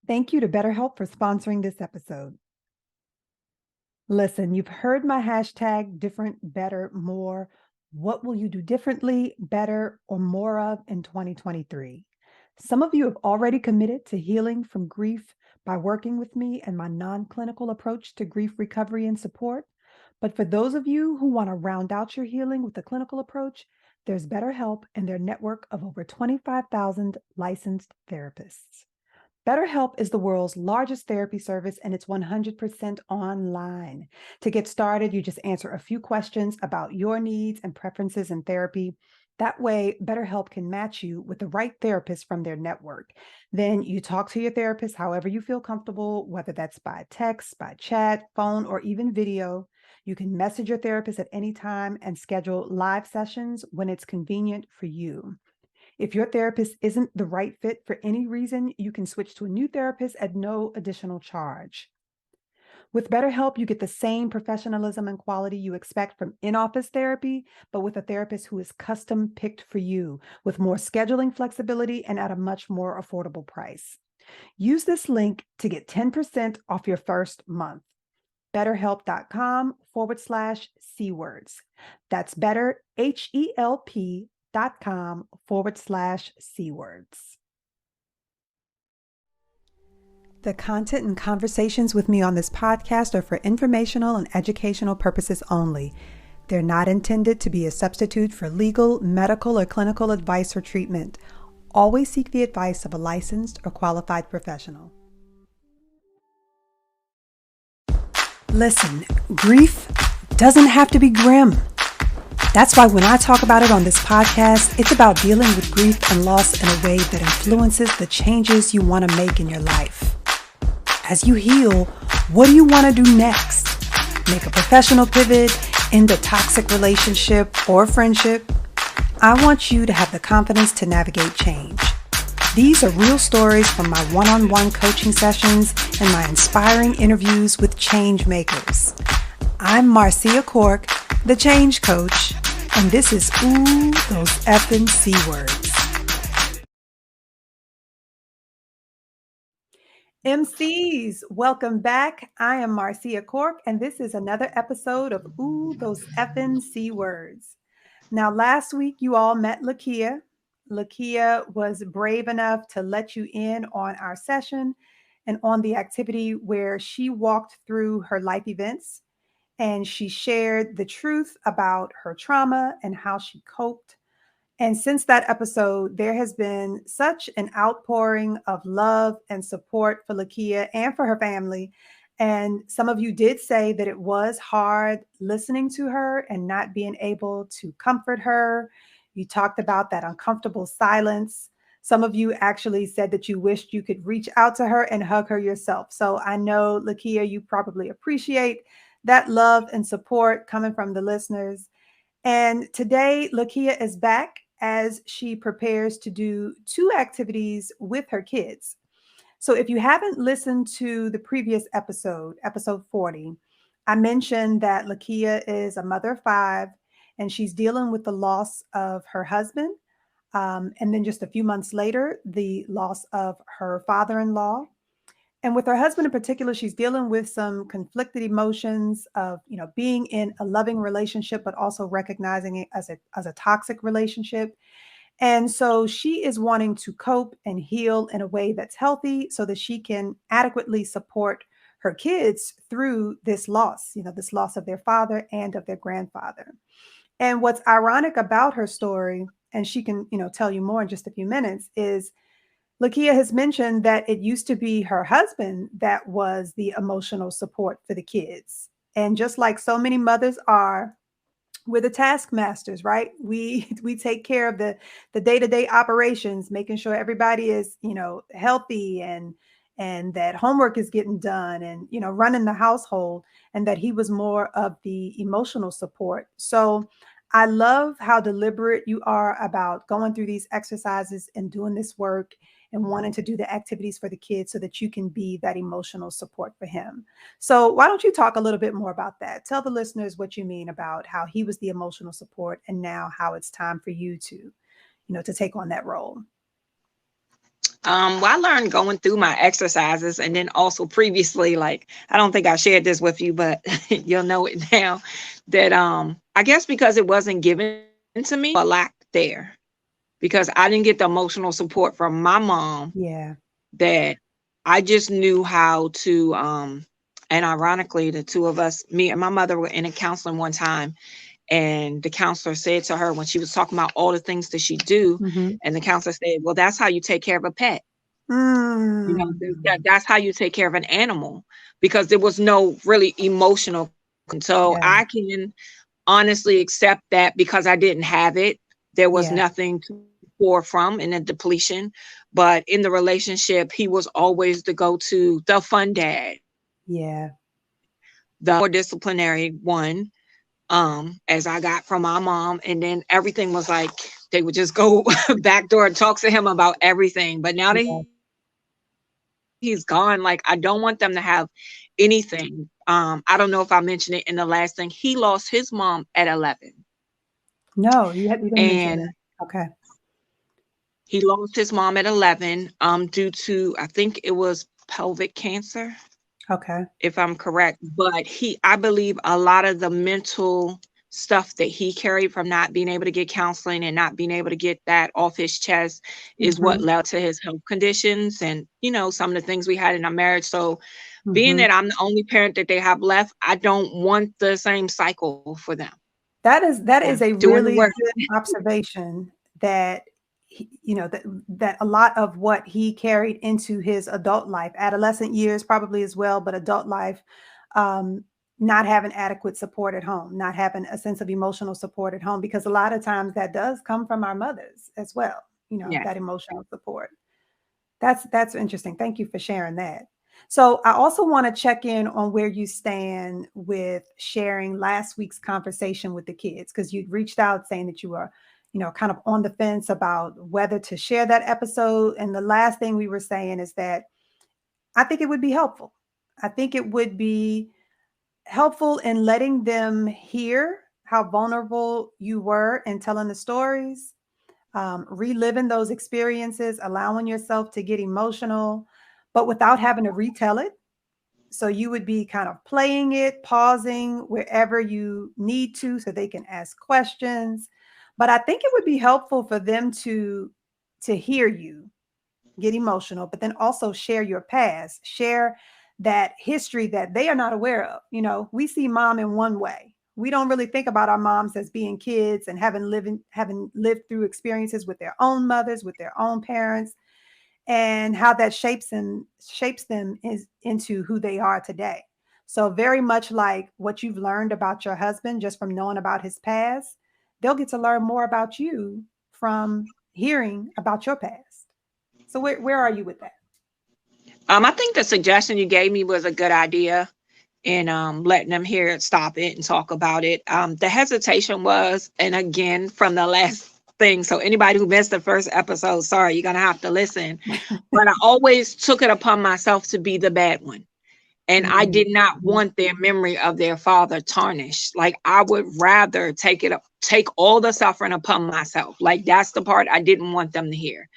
Thank you to BetterHelp for sponsoring this episode. Listen, you've heard my hashtag different, better, more. What will you do differently, better, or more of in 2023? Some of you have already committed to healing from grief by working with me and my non clinical approach to grief recovery and support. But for those of you who want to round out your healing with a clinical approach, there's BetterHelp and their network of over 25,000 licensed therapists. BetterHelp is the world's largest therapy service and it's 100% online. To get started, you just answer a few questions about your needs and preferences in therapy. That way, BetterHelp can match you with the right therapist from their network. Then you talk to your therapist however you feel comfortable, whether that's by text, by chat, phone, or even video. You can message your therapist at any time and schedule live sessions when it's convenient for you. If your therapist isn't the right fit for any reason, you can switch to a new therapist at no additional charge. With BetterHelp, you get the same professionalism and quality you expect from in-office therapy, but with a therapist who is custom picked for you, with more scheduling flexibility and at a much more affordable price. Use this link to get 10% off your first month. BetterHelp.com/C-words. That's better, HELP.com/C-words. The content and conversations with me on this podcast are for informational and educational purposes only. They're not intended to be a substitute for legal, medical, or clinical advice or treatment. Always seek the advice of a licensed or qualified professional. Listen, grief doesn't have to be grim. That's why when I talk about it on this podcast, it's about dealing with grief and loss in a way that influences the changes you want to make in your life. As you heal, what do you want to do next? Make a professional pivot, end a toxic relationship or friendship? I want you to have the confidence to navigate change. These are real stories from my one-on-one coaching sessions and my inspiring interviews with change makers. I'm Marcia Cork, the change coach, and this is Ooh, Those Effing C Words. MCs, welcome back. I am Marcia Cork, and this is another episode of Ooh, Those Effing C Words. Now, last week you all met LaKeya. LaKeya was brave enough to let you in on our session and on the activity where she walked through her life events and she shared the truth about her trauma and how she coped. And since that episode, there has been such an outpouring of love and support for LaKeya and for her family. And some of you did say that it was hard listening to her and not being able to comfort her. You talked about that uncomfortable silence. Some of you actually said that you wished you could reach out to her and hug her yourself. So I know, LaKeya, you probably appreciate that love and support coming from the listeners. And today, LaKeya is back as she prepares to do two activities with her kids. So if you haven't listened to the previous episode, episode 40, I mentioned that LaKeya is a mother of five and she's dealing with the loss of her husband. And then just a few months later, the loss of her father-in-law. And with her husband in particular, she's dealing with some conflicted emotions of, being in a loving relationship, but also recognizing it as a toxic relationship. And so she is wanting to cope and heal in a way that's healthy so that she can adequately support her kids through this loss, this loss of their father and of their grandfather. And what's ironic about her story, and she can, tell you more in just a few minutes, is LaKeya has mentioned that it used to be her husband that was the emotional support for the kids. And just like so many mothers are, we're the taskmasters, right? We take care of the day-to-day operations, making sure everybody is, healthy and that homework is getting done and, running the household, and that he was more of the emotional support. So I love how deliberate you are about going through these exercises and doing this work and wanting to do the activities for the kids so that you can be that emotional support for him. So why don't you talk a little bit more about that? Tell the listeners what you mean about how he was the emotional support and now how it's time for you to, to take on that role. Well, I learned going through my exercises, and then also previously, like I don't think I shared this with you, but you'll know it now that I guess because it wasn't given to me, a lack there because I didn't get the emotional support from my mom Yeah. that I just knew how to and ironically the two of us, me and my mother were in a counseling one time, and the counselor said to her when she was talking about all the things that she do, Mhm. and the counselor said, well, that's how you take care of a pet. You Mm. know, that's how you take care of an animal because there was no really emotional connection. So Yeah. I can honestly accept that because I didn't have it. There was Yeah. nothing to pour from in a depletion. But in the relationship, he was always the go to, the fun dad, Yeah. the more disciplinary one, as I got from my mom. And then everything was like they would just go back door and talk to him about everything. But now that Yeah. he's gone, like I don't want them to have anything. I don't know if I mentioned it in the last thing. He lost his mom at 11. No, you didn't And mention that. Okay. he lost his mom at 11 due to I think it was pelvic cancer, Okay. if I'm correct. But I believe a lot of the mental stuff that he carried from not being able to get counseling and not being able to get that off his chest is what Mhm. led to his health conditions and, some of the things we had in our marriage. So, being Mhm. that I'm the only parent that they have left, I don't want the same cycle for them. That is Yeah. a Doing the really work. good observation that that a lot of what he carried into his adult life, adolescent years probably as well, but adult life, um, not having adequate support at home, not having a sense of emotional support at home, because a lot of times that does come from our mothers as well, Yeah. that emotional support. That's interesting. Thank you for sharing that. So I also want to check in on where you stand with sharing last week's conversation with the kids because you'd reached out saying that you were, kind of on the fence about whether to share that episode. And the last thing we were saying is that I think it would be helpful. I think it would be helpful in letting them hear how vulnerable you were in telling the stories, reliving those experiences, allowing yourself to get emotional, but without having to retell it. So you would be kind of playing it, pausing wherever you need to so they can ask questions. But I think it would be helpful for them to hear you get emotional, but then also share your past, share that history that they are not aware of. We see mom in one way. We don't really think about our moms as being kids and having lived through experiences with their own mothers, with their own parents, and how that shapes them into who they are today. So very much like what you've learned about your husband just from knowing about his past, they'll get to learn more about you from hearing about your past. So where are you with that? I think the suggestion you gave me was a good idea and letting them hear it, stop it, and talk about it. The hesitation was, and again, from the last thing. So anybody who missed the first episode, sorry, you're gonna have to listen. But I always took it upon myself to be the bad one. And I Mm, did not want their memory of their father tarnished. Like I would rather take all the suffering upon myself. Like that's the part I didn't want them to hear.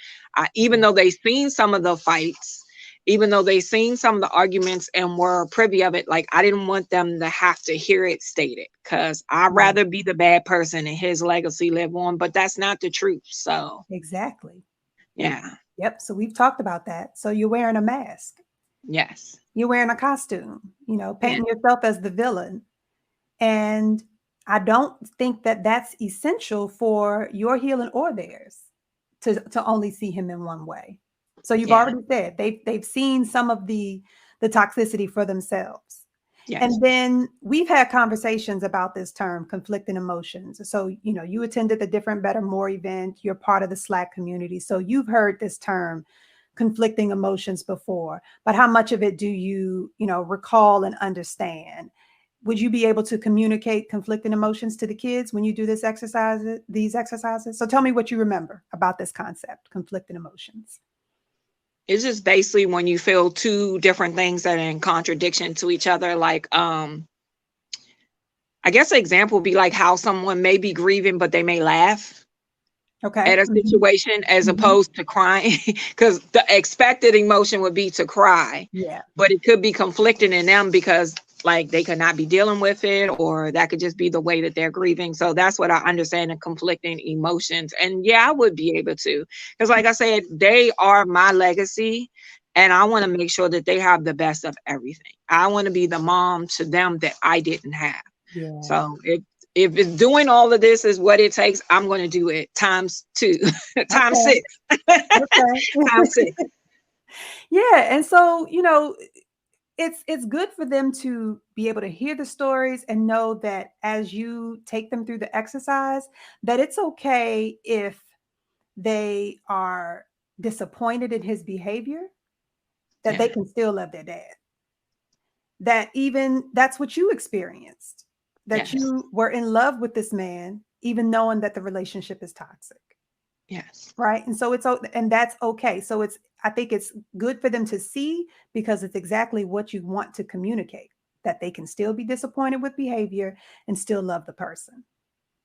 Even yeah, though they seen some of the fights, even though they seen some of the arguments and were privy of it, like I didn't want them to have to hear it stated because I'd yeah, rather be the bad person and his legacy live on. But that's not the truth. So exactly. yeah, Yep. So we've talked about that. So you're wearing a mask. yes, You're wearing a costume, yeah, painting yourself as the villain. And I don't think that that's essential for your healing or theirs to only see him in one way. So you've yeah, already said they've seen some of the toxicity for themselves. yes. And then we've had conversations about this term, conflicting emotions. So, you attended the Different Better More event, you're part of the Slack community. So you've heard this term, conflicting emotions before, but how much of it do you recall and understand? Would you be able to communicate conflicting emotions to the kids when you do these exercises? So tell me what you remember about this concept, conflicting emotions. It's just basically when you feel two different things that are in contradiction to each other. Like, I guess an example would be like how someone may be grieving, but they may laugh. Okay. at a Mhm. situation as Mhm. opposed to crying, because the expected emotion would be to cry, Yeah. but it could be conflicting in them because like they could not be dealing with it, or that could just be the way that they're grieving. So that's what I understand, the conflicting emotions. And yeah, I would be able to, because like I said, they are my legacy, and I want to make sure that they have the best of everything. I want to be the mom to them that I didn't have. Yeah. So if it's doing all of this is what it takes, I'm going to do it times two, times Okay. six, Okay. times six. Yeah, and so, it's good for them to be able to hear the stories and know that as you take them through the exercise, that it's okay if they are disappointed in his behavior, that Yeah. they can still love their dad. That even that's what you experienced, that Yes. you were in love with this man, even knowing that the relationship is toxic. Yes. Right. And so and that's okay. So I think it's good for them to see, because it's exactly what you want to communicate, that they can still be disappointed with behavior and still love the person.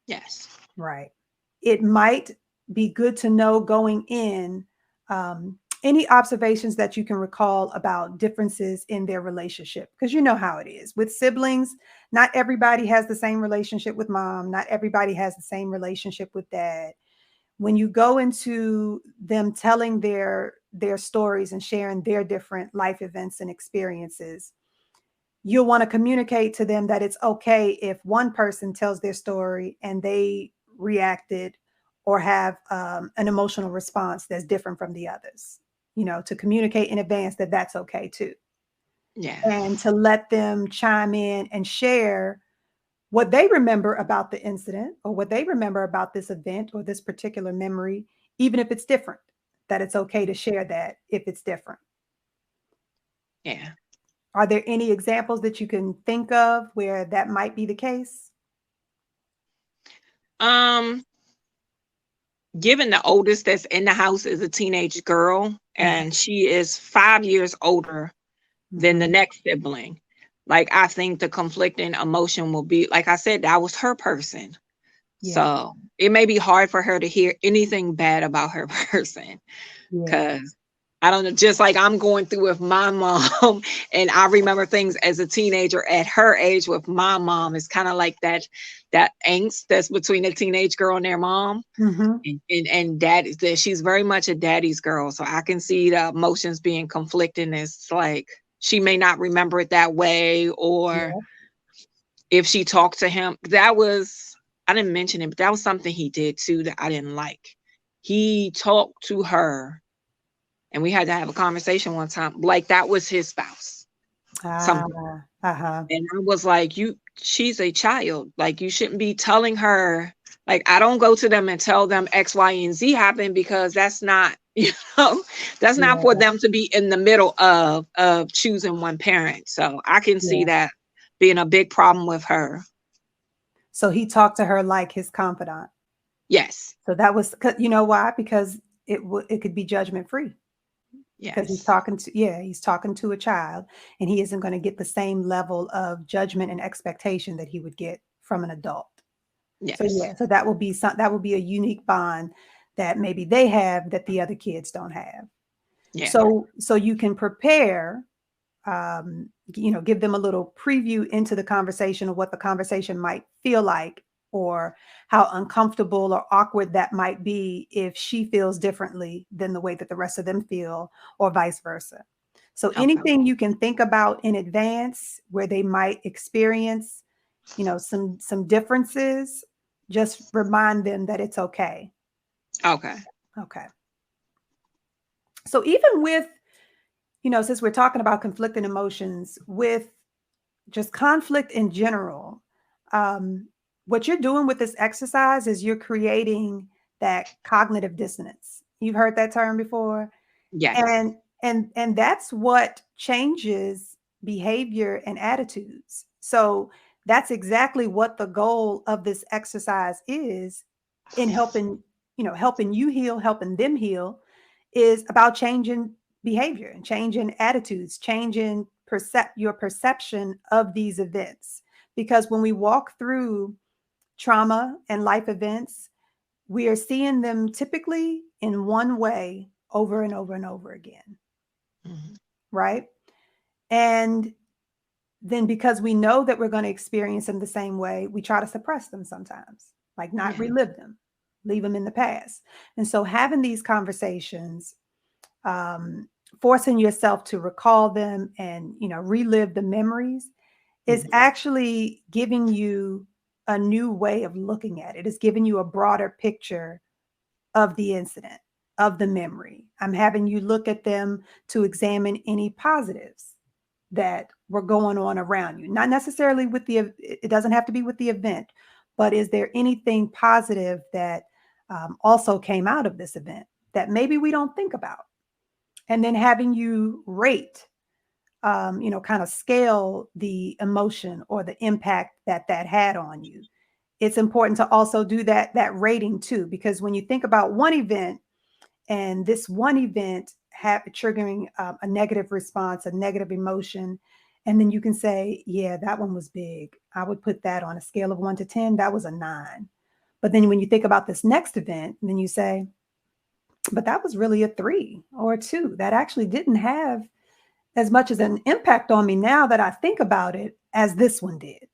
Yes. Right. It might be good to know going in, any observations that you can recall about differences in their relationship, because you know how it is with siblings. Not everybody has the same relationship with mom. Not everybody has the same relationship with dad. When you go into them telling their stories and sharing their different life events and experiences, you'll want to communicate to them that it's okay if one person tells their story and they reacted or have an emotional response that's different from the others. To communicate in advance that that's okay too, Yeah. and to let them chime in and share what they remember about the incident or what they remember about this event or this particular memory, even if it's different, that it's okay to share that if it's different. Yeah. Are there any examples that you can think of where that might be the case? Um, Given the oldest that's in the house is a teenage girl, and Mhm, she is 5 years older than the mhm. next sibling. Like I think the conflicting emotion will be, like I said, that was her person. Yeah, So it may be hard for her to hear anything bad about her person, yeah, because I don't know, just like I'm going through with my mom, and I remember things as a teenager at her age with my mom. It's kind of like that angst that's between a teenage girl and their mom. mhm, And dad is that she's very much a daddy's girl. So I can see the emotions being conflicting. It's like she may not remember it that way, or yeah. if she talked to him, that was, I didn't mention it, but that was something he did too that I didn't like. He talked to her, and we had to have a conversation one time, like that was his spouse. Ah, Something. uh-huh. And I was like, she's a child. Like, you shouldn't be telling her. Like, I don't go to them and tell them X, Y, and Z happened, because that's not, know, that's not for Yeah, them to be in the middle of choosing one parent. So I can see yeah. that being a big problem with her. So he talked to her like his confidant. Yes. So that was, you know why? Because it could be judgment free, because Yes. he's talking to a child, and he isn't going to get the same level of judgment and expectation that he would get from an adult. So Yes. yeah, so that will be a unique bond that maybe they have that the other kids don't have. Yeah. So you can prepare, give them a little preview into the conversation of what the conversation might feel like, or how uncomfortable or awkward that might be if she feels differently than the way that the rest of them feel, or vice versa. So Okay. anything you can think about in advance where they might experience, some differences, just remind them that it's okay. Okay. Okay. So even with, since we're talking about conflicting emotions, with just conflict in general, um, what you're doing with this exercise is you're creating that cognitive dissonance. You've heard that term before, Yes. and that's what changes behavior and attitudes. So that's exactly what the goal of this exercise is, in helping you heal, helping them heal, is about changing behavior and changing attitudes, changing your perception of these events. Because when we walk through trauma and life events, we are seeing them typically in one way over and over and over again, Mhm. right? And then because we know that we're going to experience them the same way, we try to suppress them sometimes, like not Yeah. relive them, leave them in the past. And so having these conversations, um, forcing yourself to recall them and, relive the memories is Mhm. actually giving you a new way of looking at it. It's giving you a broader picture of the incident, of the memory. I'm having you look at them to examine any positives that were going on around you. Not necessarily with it doesn't have to be with the event, but is there anything positive that also came out of this event that maybe we don't think about? And then having you rate, kind of scale the emotion or the impact that that had on you. It's important to also do that rating too, because when you think about one event and this one event triggering a negative response, a negative emotion, and then you can say, yeah, that one was big. I would put that on a scale of 1 to 10. That was a 9. But then when you think about this next event, then you say, but that was really a 3 or a 2. That actually didn't have as much as an impact on me now that I think about it as this one did.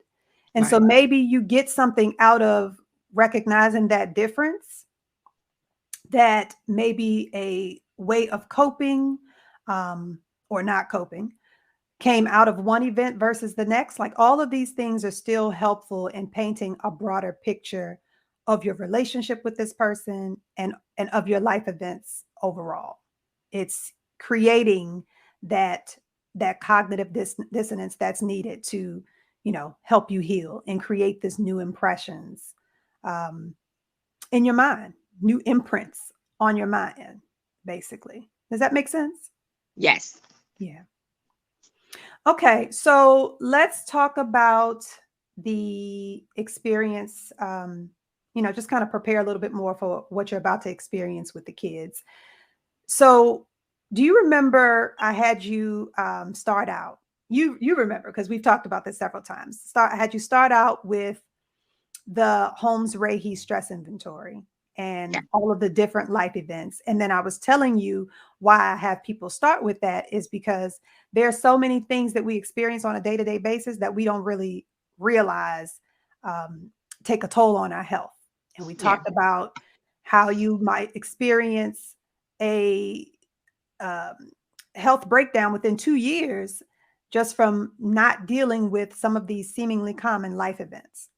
And so Right. maybe you get something out of recognizing that difference, that may be a way of coping, or not coping, came out of one event versus the next. Like all of these things are still helpful in painting a broader picture of your relationship with this person and of your life events overall. It's creating that cognitive dissonance that's needed to, help you heal and create this new impressions, um, in your mind, new imprints on your mind, basically. Does that make sense? Yes. Yeah. Okay, so let's talk about the experience. Just kind of prepare a little bit more for what you're about to experience with the kids. So, do you remember I had you start out? You remember because we've talked about this several times. I had you start out with the Holmes Rahe stress inventory Yeah. and all of the different life events. And then I was telling you why I have people start with that is because there are so many things that we experience on a day to day basis that we don't really realize um, take a toll on our health. And we Yeah. talked about how you might experience a um, health breakdown within 2 years just from not dealing with some of these seemingly common life events.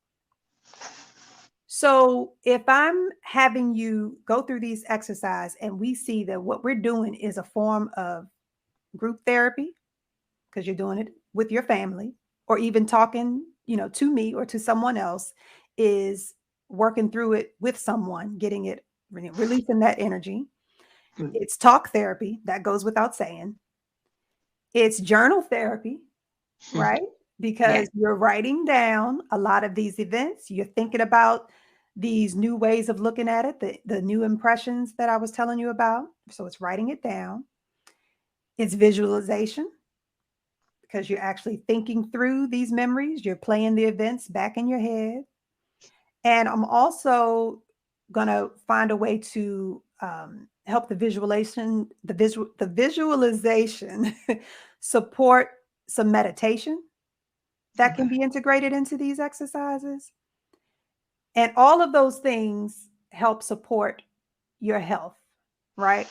So if I'm having you go through these exercise and we see that what we're doing is a form of group therapy because you're doing it with your family or even talking, to me or to someone else is working through it with someone, getting it releasing that energy. Mm. It's talk therapy that goes without saying. It's journal therapy, right? Yeah. Because you're writing down a lot of these events. You're thinking about these new ways of looking at it, the new impressions that I was telling you about. So it's writing it down. It's visualization because you're actually thinking through these memories. You're playing the events back in your head. And I'm also going to find a way to help the visualization support some meditation that can Okay. be integrated into these exercises. And all of those things help support your health, right?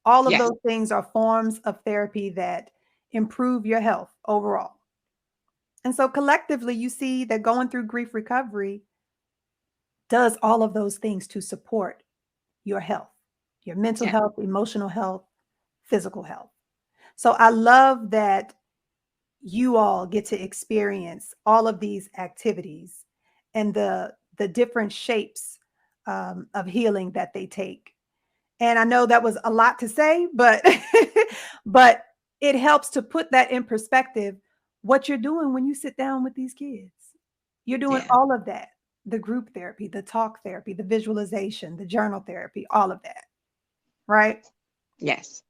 All of Yes. those things are forms of therapy that improve your health overall. And so collectively, you see that going through grief recovery does all of those things to support your health, your mental Yeah. health, emotional health, physical health. So I love that you all get to experience all of these activities and the different shapes of healing that they take. And I know that was a lot to say, but but it helps to put that in perspective. What you're doing when you sit down with these kids, you're doing Yeah. all of that: the group therapy, the talk therapy, the visualization, the journal therapy, all of that, right? Yes.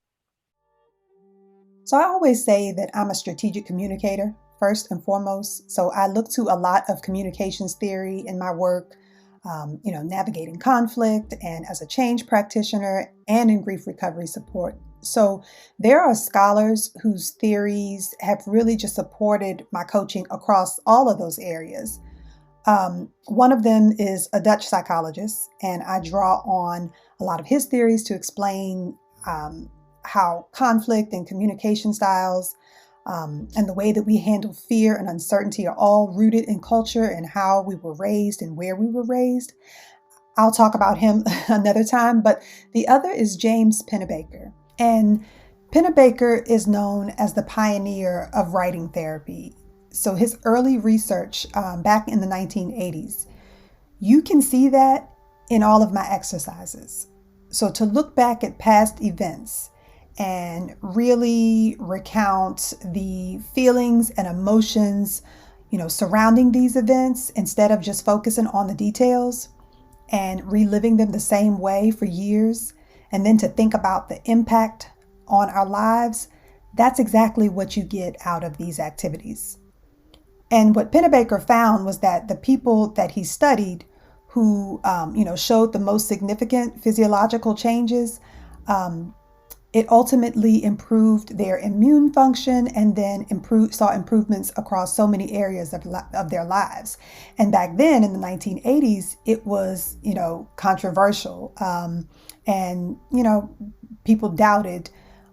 So I always say that I'm a strategic communicator first and foremost. So I look to a lot of communications theory in my work. navigating conflict, and as a change practitioner and in grief recovery support. So there are scholars whose theories have really just supported my coaching across all of those areas. One of them is a Dutch psychologist, and I draw on a lot of his theories to explain how conflict and communication styles and the way that we handle fear and uncertainty are all rooted in culture and how we were raised and where we were raised. I'll talk about him another time, but the other is James Pennebaker. And Pennebaker is known as the pioneer of writing therapy. So his early research back in the 1980s, you can see that in all of my exercises. So to look back at past events and really recount the feelings and emotions, surrounding these events instead of just focusing on the details and reliving them the same way for years, and then to think about the impact on our lives, that's exactly what you get out of these activities. And what Pennebaker found was that the people that he studied who, showed the most significant physiological changes, it ultimately improved their immune function and then saw improvements across so many areas of their lives. And back then in the 1980s, it was, controversial. And, people doubted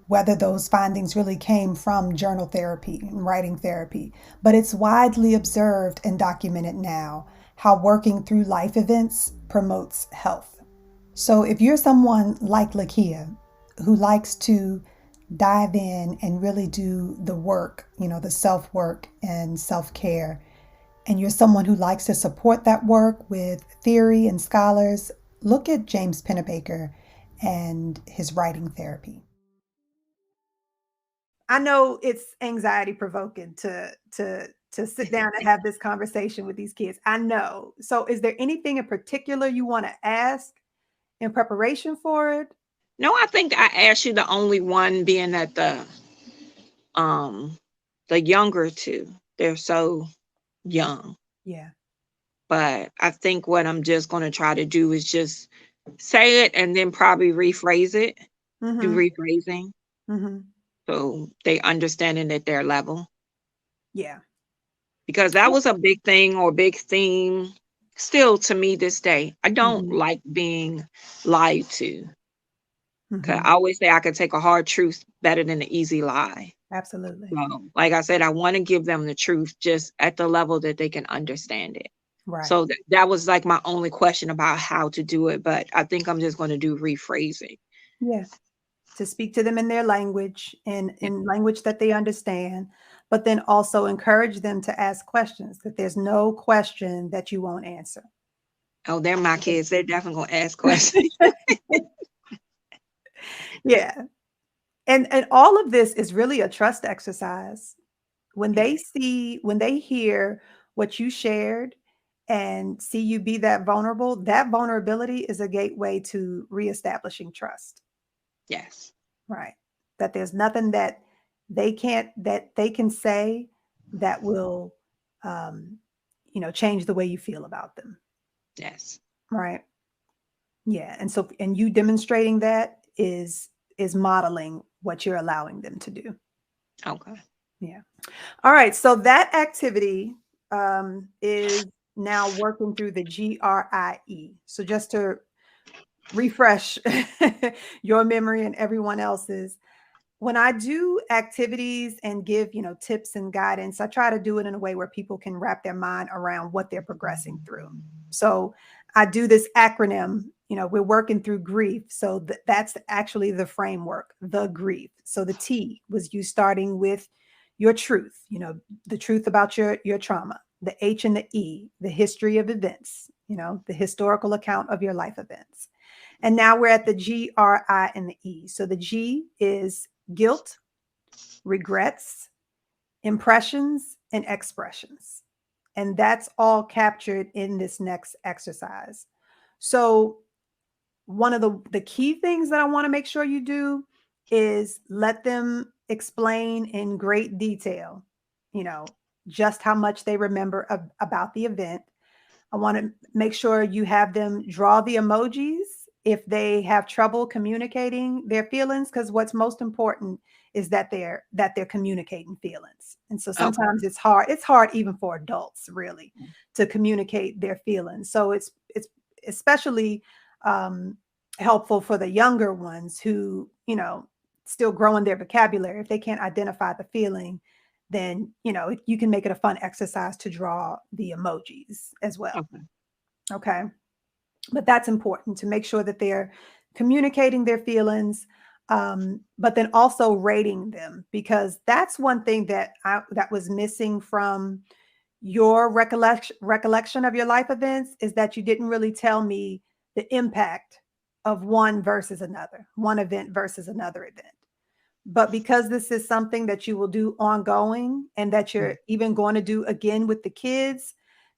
whether those findings really came from journal therapy and writing therapy. But it's widely observed and documented now how working through life events promotes health. So if you're someone like LaKeya, who likes to dive in and really do the work, the self work and self care, and you're someone who likes to support that work with theory and scholars, look at James Pennebaker and his writing therapy. I know it's anxiety provoking to sit down and have this conversation with these kids. I know. So is there anything in particular you want to ask in preparation for it? No, I think I asked you the only one being that um the younger two, they're so young. Yeah. But I think what I'm just gonna try to do is just say it and then probably rephrase it, do Mhm. rephrasing, Mhm. so they understand it at their level. Yeah. Because that was a big thing or big theme still to me this day. I don't Mhm. like being lied to. 'Cause Mhm. I always say I can take a hard truth better than an easy lie. Absolutely. So, like I said, I wanna give them the truth just at the level that they can understand it. Right. So that was like my only question about how to do it, but I think I'm just gonna do rephrasing. Yeah. To speak to them in their language and Yeah. in language that they understand, but then also encourage them to ask questions, that there's no question that you won't answer. Oh, they're my kids. They're definitely gonna ask questions. Yeah. And all of this is really a trust exercise. Yeah. When they hear what you shared and see you be that vulnerable, that vulnerability is a gateway to reestablishing trust. Yes. Right. That there's nothing that they can say that will, um, change the way you feel about them. Yes. Right. Yeah. And you demonstrating that is modeling what you're allowing them to do. Okay. Yeah. All right. So that activity is now working through the GRIE. So just to refresh your memory and everyone else's, when I do activities and give, tips and guidance, I try to do it in a way where people can wrap their mind around what they're progressing through. So I do this acronym, we're working through grief. So that's actually the framework, the grief. So the T was you starting with your truth, the truth about your trauma. The H and the E, the history of events, the historical account of your life events. And now we're at the G, R, I, and the E. So the G is guilt, regrets, impressions, and expressions. And that's all captured in this next exercise. So, one of the key things that I want to make sure you do is let them explain in great detail, you know, just how much they remember about the event. I want to make sure you have them draw the emojis if they have trouble communicating their feelings, because what's most important is that they're communicating feelings. And so Okay. sometimes it's hard. It's hard even for adults really to communicate their feelings. So it's especially um, helpful for the younger ones who, still growing their vocabulary. If they can't identify the feeling, then you can make it a fun exercise to draw the emojis as well. Okay. Okay. But that's important to make sure that they're communicating their feelings, but then also rating them, because that's one thing that was missing from your recollection of your life events, is that you didn't really tell me the impact of one versus another, one event versus another event. But because this is something that you will do ongoing and that you're Mm. even going to do again with the kids,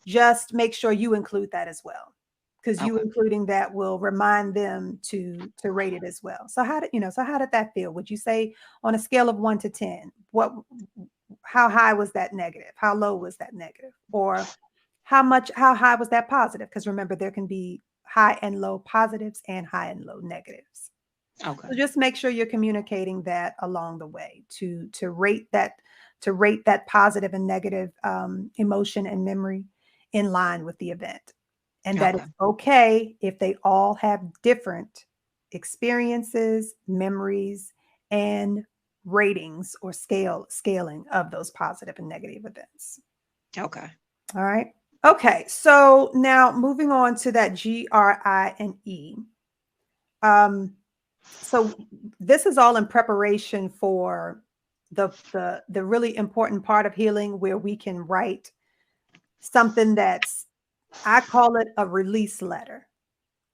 just make sure you include that as well. Because you Okay. including that will remind them to rate it as well. So how did that feel? Would you say on a scale of 1 to 10, how high was that negative? How low was that negative? Or how high was that positive? Because remember, there can be high and low positives and high and low negatives. Okay. So just make sure you're communicating that along the way to rate that positive and negative emotion and memory in line with the event, and that Okay. it's okay if they all have different experiences, memories, and ratings or scaling of those positive and negative events. Okay. All right. Okay. So now moving on to that GRINE. Um, so this is all in preparation for the really important part of healing, where we can write something that's, I call it a release letter.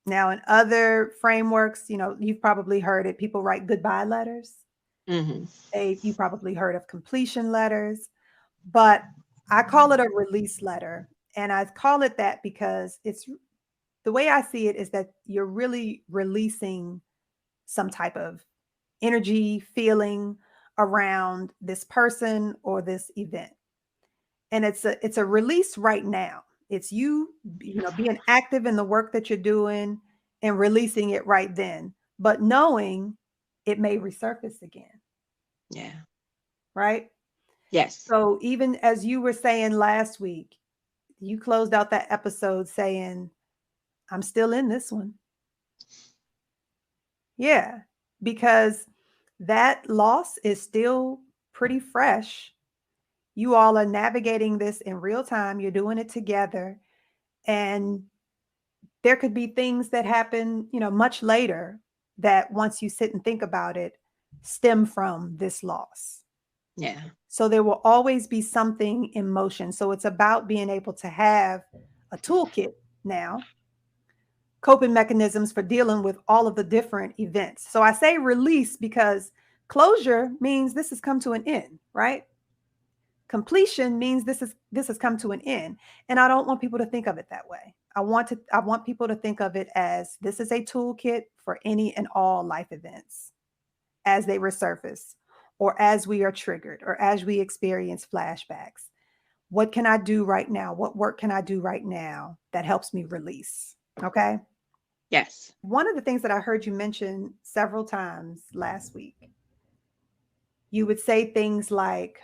Now in other frameworks, you've probably heard it, people write goodbye letters. Hmm. You probably heard of completion letters, but I call it a release letter. And I call it that because it's, the way I see it is that you're really releasing some type of energy, feeling around this person or this event. And it's a release right now. It's being active in the work that you're doing and releasing it right then, but knowing it may resurface again, Yeah. right? Yes. So even as you were saying last week, you closed out that episode saying, I'm still in this one. Yeah, because that loss is still pretty fresh. You all are navigating this in real time. You're doing it together. And there could be things that happen, much later, that once you sit and think about it, stem from this loss. Yeah. So there will always be something in motion. So it's about being able to have a toolkit now, coping mechanisms for dealing with all of the different events. So I say release because closure means this has come to an end, right? Completion means this has come to an end. And I don't want people to think of it that way. I want people to think of it as this is a toolkit for any and all life events as they resurface, or as we are triggered, or as we experience flashbacks. What can I do right now? What work can I do right now that helps me release? Okay. Yes. One of the things that I heard you mention several times last week, you would say things like,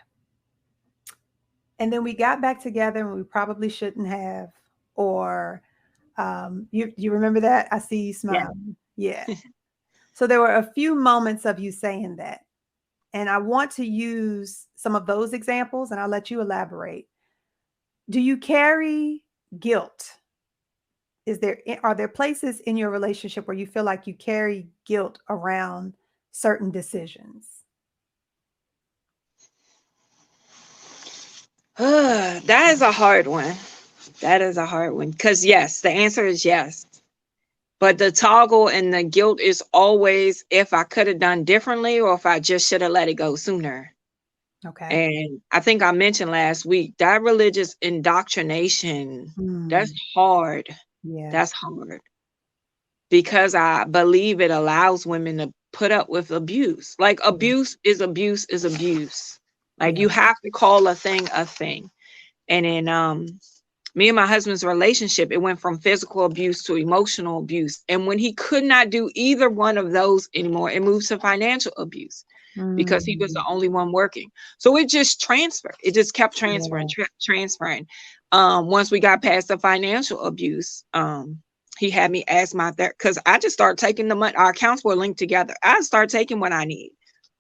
and then we got back together and we probably shouldn't have, or you remember that? I see you Yeah. smiling. Yeah. So there were a few moments of you saying that. And I want to use some of those examples and I'll let you elaborate. Do you carry guilt? Are there places in your relationship where you feel like you carry guilt around certain decisions? That is a hard one. That is a hard one. Because, yes, the answer is yes. But the toggle and the guilt is always if I could have done differently or if I just should have let it go sooner. Okay. And I think I mentioned last week that religious indoctrination, that's Hmm. hard. Yeah. That's hard because I believe it allows women to put up with abuse. Like Yeah. abuse is abuse is abuse. Like Yeah. you have to call a thing a thing. And then me and my husband's relationship, it went from physical abuse to emotional abuse. And when he could not do either one of those anymore, it moved to financial abuse because he was Mm. the only one working. So it just transferred. It just kept transferring, Yeah. transferring. Once we got past the financial abuse, he had me ask my therapist, because I just started taking the money. Our accounts were linked together. I started taking what I need,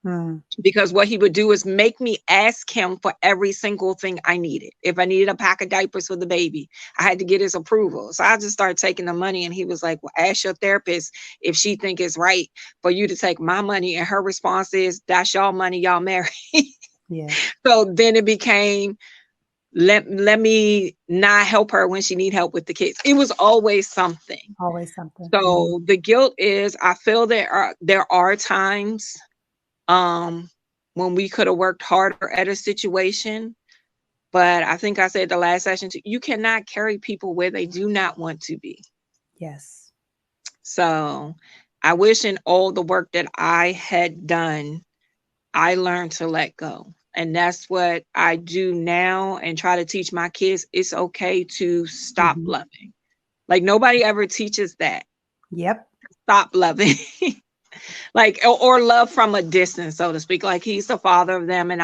Mm. because what he would do is make me ask him for every single thing I needed. If I needed a pack of diapers for the baby, I had to get his approval. So I just started taking the money, and he was like, well, ask your therapist if she think it's right for you to take my money. And her response is, that's y'all money, y'all married. Yeah. So then it became, let me not help her when she need help with the kids. It was always something. Always something. Mhm. So the guilt is, I feel there are times um when we could have worked harder at a situation, but I think I said the last session too, you cannot carry people where they do not want to be. Yes. So I wish in all the work that I had done, I learned to let go. And that's what I do now, and try to teach my kids it's okay to stop Mhm. loving. Like nobody ever teaches that. Yep. Stop loving. Like, or love from a distance, so to speak. Like he's the father of them, and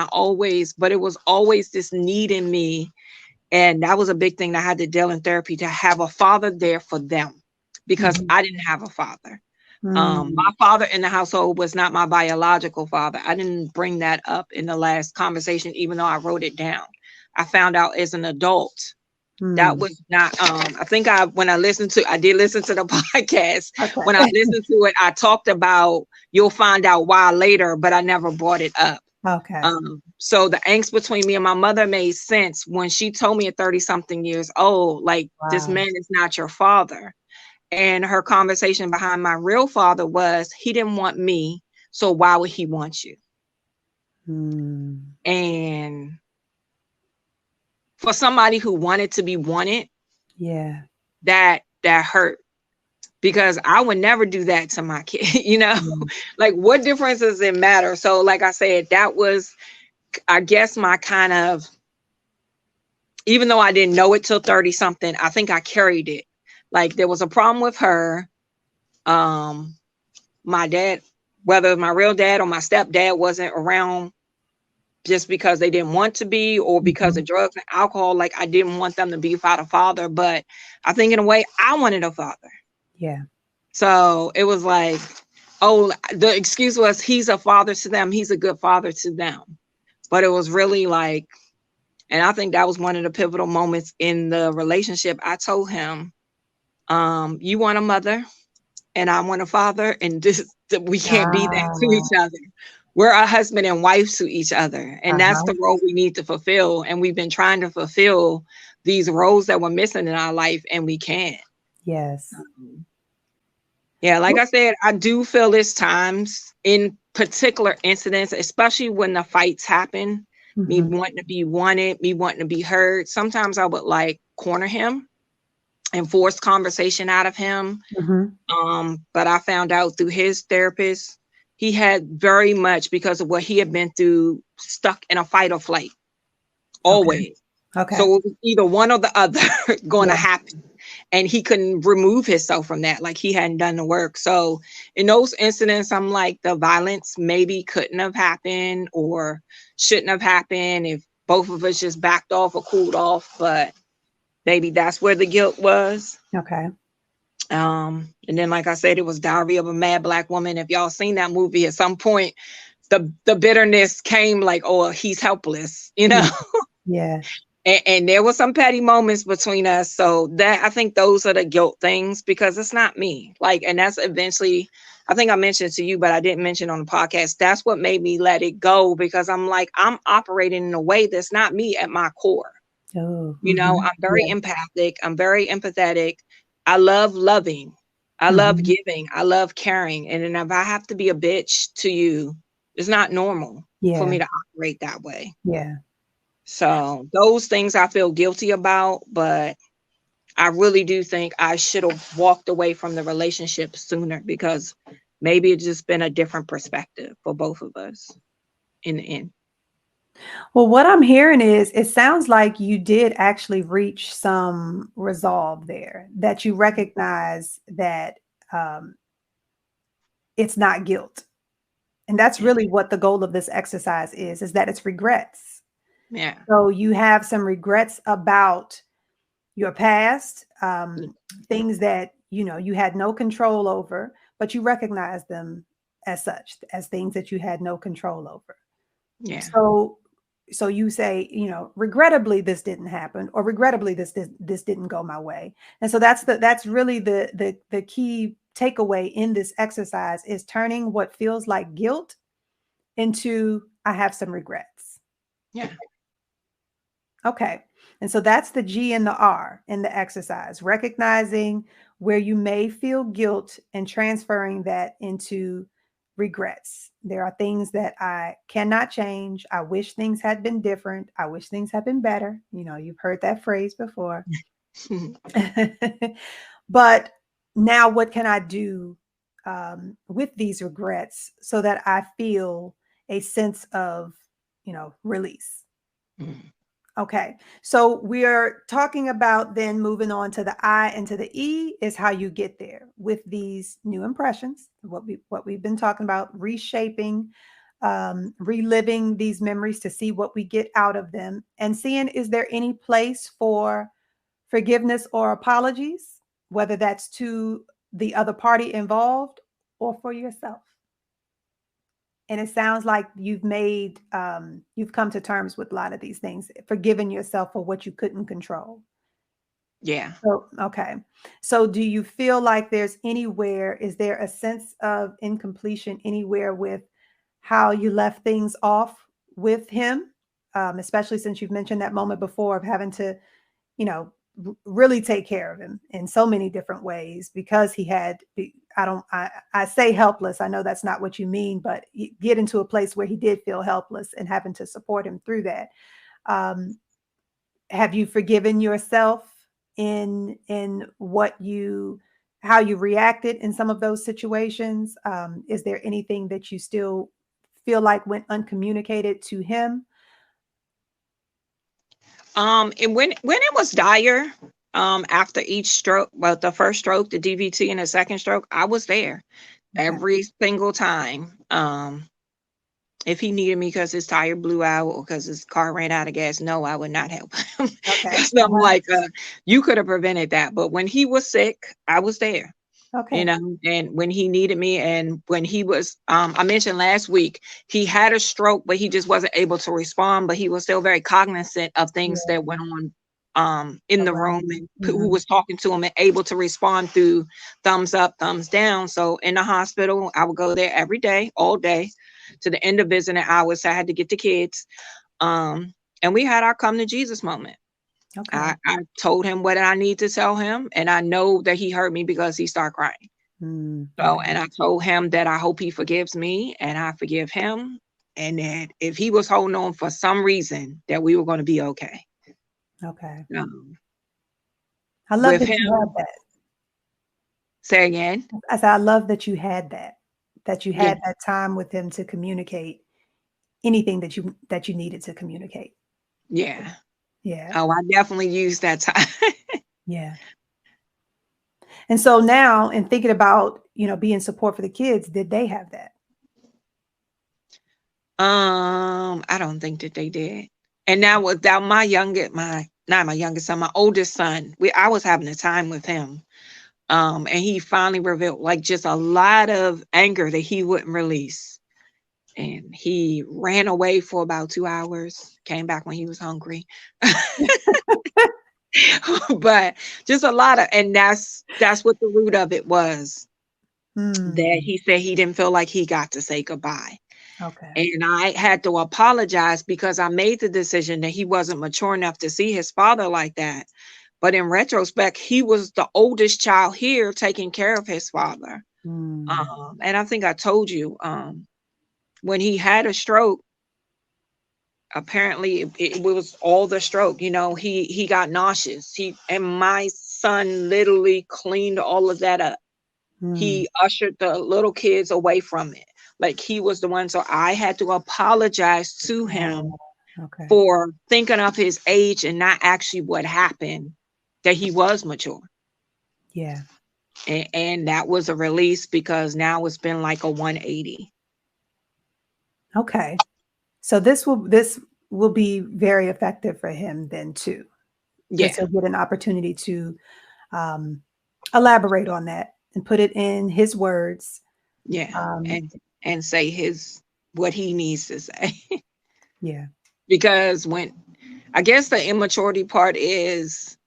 but it was always this need in me, and that was a big thing that I had to deal in therapy, to have a father there for them, because Mhm. I didn't have a father. Mm. My father in the household was not my biological father. I didn't bring that up in the last conversation, even though I wrote it down. I found out as an adult that Mm. was not, I think I did listen to the podcast. When I Okay. listened to it, I talked about, you'll find out why later, but I never brought it up. Okay. So the angst between me and my mother made sense when she told me at 30 something years old, like, this Wow. man is not your father. And her conversation behind my real father was, he didn't want me, so why would he want you? Mm. And for somebody who wanted to be wanted, Yeah. that hurt, because I would never do that to my kid, Yeah. like what difference does it matter? So like I said, that was, I guess, my kind of, even though I didn't know it till 30 something, I think I carried it. Like there was a problem with her. Um, my dad, whether my real dad or my stepdad wasn't around, just because they didn't want to be, or because Mhm. of drugs and alcohol. Like I didn't want them to be without a father, but I think in a way I wanted a father. Yeah. So it was like, oh, the excuse was, he's a father to them. He's a good father to them. But it was really like, and I think that was one of the pivotal moments in the relationship. I told him, you want a mother and I want a father, and we can't be that to Ah. each other. We're a husband and wife to each other. And that's Uh-huh. the role we need to fulfill. And we've been trying to fulfill these roles that were missing in our life, and we can't. Yes. Um, Yeah, like I said, I do feel it's times in particular incidents, especially when the fights happen, me Mhm. wanting to be wanted, me wanting to be heard. Sometimes I would like corner him and force conversation out of him. Mhm. But I found out through his therapist, he had very much, because of what he had been through, stuck in a fight or flight Okay. always. Okay. So it was either one or the other going to Yeah. happen. And he couldn't remove himself from that. Like he hadn't done the work. So in those incidents, I'm like, the violence maybe couldn't have happened or shouldn't have happened if both of us just backed off or cooled off. But maybe that's where the guilt was. Okay. And then, like I said, it was Diary of a Mad Black Woman. If y'all seen that movie, at some point, the bitterness came like, oh, he's helpless, Yeah. Yeah. And there were some petty moments between us. So that, I think those are the guilt things, because it's not me. Like, and that's eventually, I think I mentioned to you, but I didn't mention on the podcast. That's what made me let it go, because I'm like, I'm operating in a way that's not me at my core. Oh. Mhm. I'm very Yeah. empathic. I'm very empathetic. I love loving. I love Mhm. giving. I love caring. And then if I have to be a bitch to you, it's not normal for Yeah. me to operate that way. Yeah. So those things I feel guilty about, but I really do think I should have walked away from the relationship sooner, because maybe it's just been a different perspective for both of us in the end. Well, what I'm hearing is it sounds like you did actually reach some resolve there, that you recognize that um, it's not guilt. And that's Yeah. really what the goal of this exercise is that it's regrets. Yeah. So you have some regrets about your past, Yeah. things that you had no control over, but you recognize them as such, as things that you had no control over. Yeah. So you say, regrettably this didn't happen, or regrettably this didn't go my way. And so that's really the key takeaway in this exercise is turning what feels like guilt into I have some regrets. Yeah. Okay. And so that's the G and the R in the exercise, recognizing where you may feel guilt and transferring that into regrets. There are things that I cannot change. I wish things had been different. I wish things had been better. You've heard that phrase before. But now, what can I do with these regrets so that I feel a sense of, release? Mm. Okay. So we're talking about then moving on to the I and to the E is how you get there with these new impressions, what we've been talking about, reshaping, reliving these memories to see what we get out of them and seeing is there any place for forgiveness or apologies, whether that's to the other party involved or for yourself. And it sounds like you've come to terms with a lot of these things, forgiving yourself for what you couldn't control. Yeah. So, okay. So do you feel like is there a sense of incompletion anywhere with how you left things off with him? Especially since you've mentioned that moment before of having to, you know, really take care of him in so many different ways because I say helpless. I know that's not what you mean, but get into a place where he did feel helpless and having to support him through that. Um, have you forgiven yourself in what you how you reacted in some of those situations? Is there anything that you still feel like went uncommunicated to him? And when it was dire, after each stroke, well, the first stroke, the DVT, and the second stroke, I was there Okay. every single time. If he needed me because his tire blew out or because his car ran out of gas, no, I would not help him. Okay. Because I'm like, you could have prevented that. But when he was sick, I was there. Okay. And when he needed me, and when he was, I mentioned last week, he had a stroke, but he just wasn't able to respond, but he was still very cognizant of things Yeah. that went on in the room, Around and you. who Mhm. was talking to him and able to respond through thumbs up, thumbs down. So in the hospital, I would go there every day, all day, to the end of visiting hours. So I had to get the kids. Um, and we had our come to Jesus moment. Okay. I told him what I need to tell him, and I know that he heard me because he started crying. So, Okay. and I told him that I hope he forgives me and I forgive him. And that if he was holding on for some reason, that we were going to be okay. Okay. Um, I love with that you had him, that. say again. I said, I love that you Yeah. had that time with him to communicate anything that you needed to communicate. Yeah. Yeah. Oh, I definitely used that time. Yeah. And so now in thinking about, being support for the kids, did they have that? I don't think that they did. And now without my youngest, my not my youngest son, my oldest son, I was having a time with him. And he finally revealed like just a lot of anger that he wouldn't release. And he ran away for about 2 hours, came back when he was hungry. But just a lot of, and that's what the root of it was, that Hmm. he said he didn't feel like he got to say goodbye. Okay. And I had to apologize because I made the decision that he wasn't mature enough to see his father like that. But in retrospect, he was the oldest child here taking care of his father. Hmm. And I think I told you, when he had a stroke, apparently it was all the stroke. He got nauseous. And my son literally cleaned all of that up. Hmm. He ushered the little kids away from it. Like he was the one. So I had to apologize to Oh, him Okay. for thinking of his age and not actually what happened, that he was mature. Yeah. And that was a release because now it's been like a 180. Okay. So this will be very effective for him then too, because Yeah, he'll get an opportunity to um, elaborate on that and put it in his words. yeah. Um, And say his what he needs to say. yeah. Because when I guess the immaturity part is,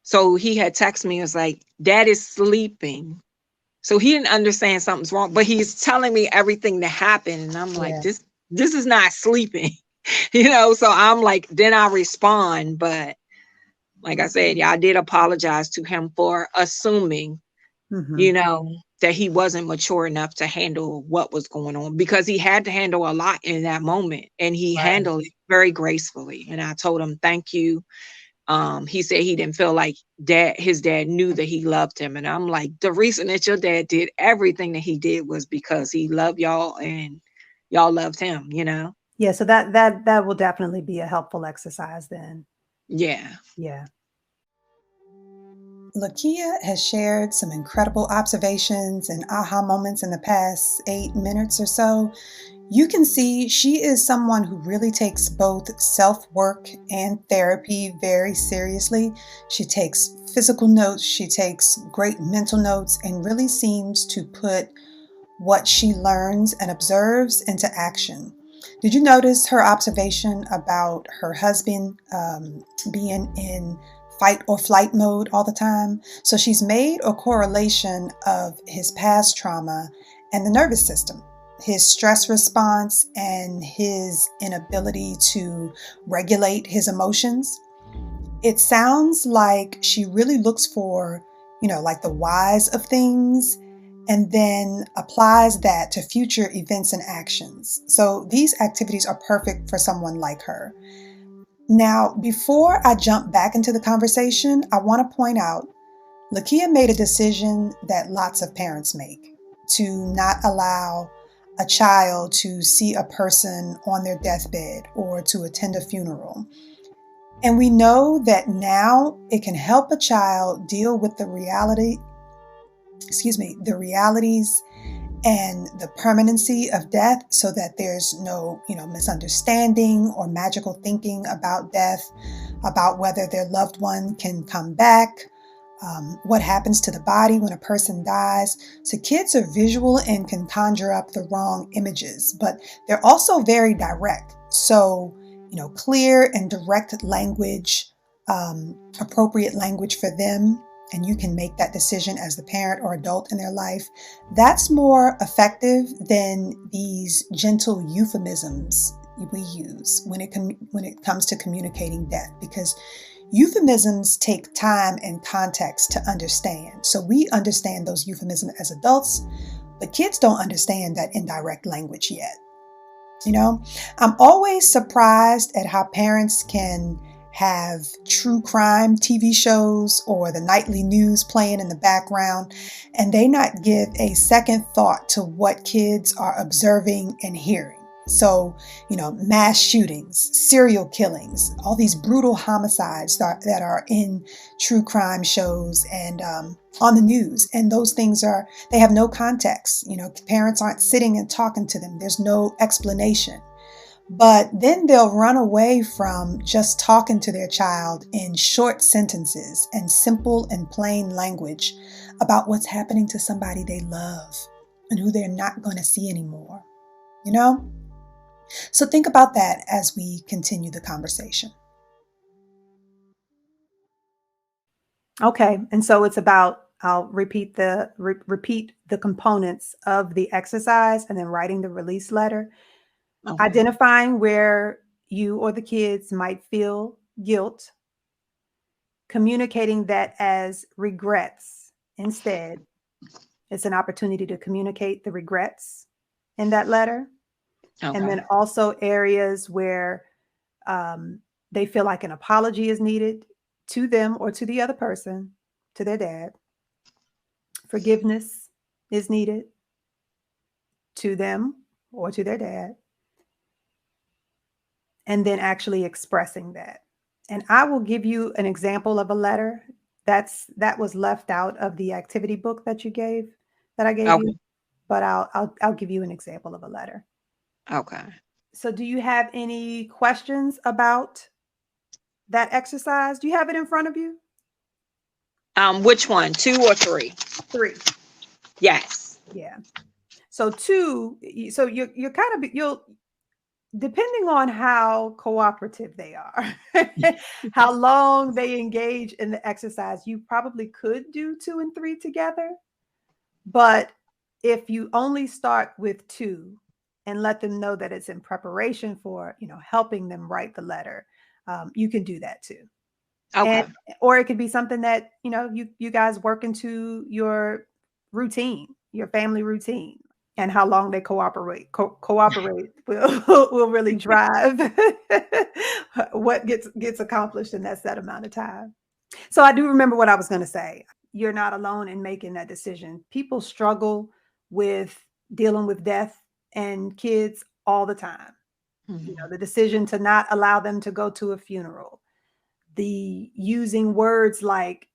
so he had texted me, was like, Dad is sleeping. So he didn't understand something's wrong, but he's telling me everything that happened. And I'm like, Yeah. this is not sleeping. So I'm like, then I respond. But like I said, yeah, I did apologize to him for assuming, Hmm. you know, that he wasn't mature enough to handle what was going on, because he had to handle a lot in that moment and he Right. handled it very gracefully. And I told him, thank you. He said he didn't feel like his dad knew that he loved him. And I'm like, the reason that your dad did everything that he did was because he loved y'all and y'all loved him. Yeah. So that will definitely be a helpful exercise then. Yeah. Yeah. LaKeya has shared some incredible observations and aha moments in the past 8 minutes or so. You can see she is someone who really takes both self work and therapy very seriously. She takes physical notes, she takes great mental notes, and really seems to put what she learns and observes into action. Did you notice her observation about her husband being in fight or flight mode all the time? So she's made a correlation of his past trauma and the nervous system, his stress response, and his inability to regulate his emotions. It sounds like she really looks for, like the whys of things and then applies that to future events and actions. So these activities are perfect for someone like her. Now, before I jump back into the conversation, I want to point out LaKeya made a decision that lots of parents make to not allow a child to see a person on their deathbed or to attend a funeral. And we know that now it can help a child deal with the realities and the permanency of death so that there's no, misunderstanding or magical thinking about death, about whether their loved one can come back, what happens to the body when a person dies. So kids are visual and can conjure up the wrong images, but they're also very direct. So, clear and direct language, appropriate language for them, and you can make that decision as the parent or adult in their life. That's more effective than these gentle euphemisms we use when it comes to communicating death, because euphemisms take time and context to understand. So we understand those euphemisms as adults, but kids don't understand that indirect language yet. I'm always surprised at how parents can have true crime TV shows or the nightly news playing in the background, and they not give a second thought to what kids are observing and hearing. So, mass shootings, serial killings, all these brutal homicides that are in true crime shows and on the news. And those things they have no context. Parents aren't sitting and talking to them. There's no explanation. But then they'll run away from just talking to their child in short sentences and simple and plain language about what's happening to somebody they love and who they're not going to see anymore. You know? So think about that as we continue the conversation. Okay, and so it's about I'll repeat the components of the exercise and then writing the release letter, Okay. identifying where you or the kids might feel guilt, communicating that as regrets instead. It's an opportunity to communicate the regrets in that letter. And Okay. then also areas where they feel like an apology is needed to them or to the other person, to their dad. Forgiveness is needed to them or to their dad. and then actually expressing that. And I will give you an example of a letter that was left out of the activity book that I gave you, Okay. but I'll give you an example of a letter. Okay. So do you have any questions about that exercise? Do you have it in front of you? Which one? Two or three? 3. Yes. Yeah. So 2, so you're kind of you'll depending on how cooperative they are, how long they engage in the exercise, you probably could do 2 and 3 together. But if you only start with 2 and let them know that it's in preparation for, helping them write the letter, you can do that too. And Okay. or it could be something that, you guys work into your routine, your family routine, and how long they cooperate will will really drive what gets accomplished in that set amount of time. So I do remember what I was going to say. You're not alone in making that decision. People struggle with dealing with death and kids all the time. Mhm. The decision to not allow them to go to a funeral, the using words like